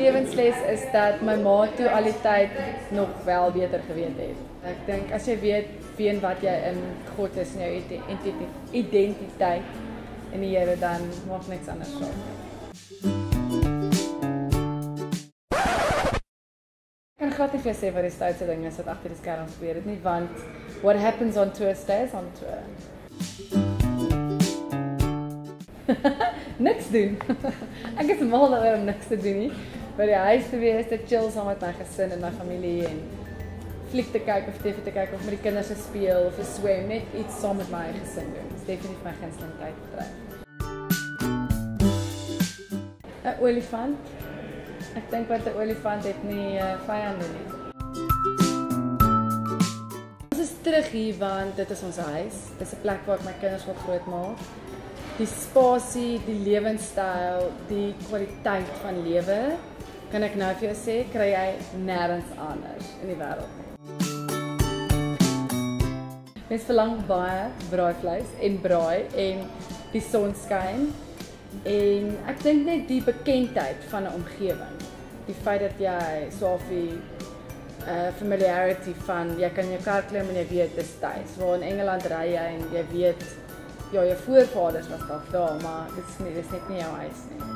lewensles is dat my ma toe al die tyd nog wel beter geweet het. Ek dink as jy weet wie en wat jy in God is en jou identiteit in die Here, dan maak niks anders saak. Ek kan glad nie vir jou sê wat die stoutste ding is wat agter die skerm gebeur het nie, want what happens on tour stays on tour. Niks doen. Ek is mal daaroor om niks te doen nie. By die huis te wees, te chill saam met my gesin en my familie en fliek te kyk of TV te kyk of met die kinders te speel of te swem, net iets saam met my gesin doen. Dit is definitief my gunsteling tydverdryf. 'n Olifant. Ek dink wat 'n olifant het nie vyande nie. Ons is terug hier want dit is ons huis. Dit is 'n plek waar ek my kinders wil grootmaak. Die spasie, die lewenstyl, die kwaliteit van lewe, kan ek nou vir jou sê, kry jy nêrens anders in die wêreld nie. Mens verlang baie braaivleis en braai en die son skyn. En ek dink net die bekendheid van 'n omgewing. Die feit dat jy soveel familiarity van jy kan in jou kar klim en jy weet dis tuis. Waar in Engeland ry jy en jy weet ja, jou voorvaders was daar, maar dis net nie jou huis nie.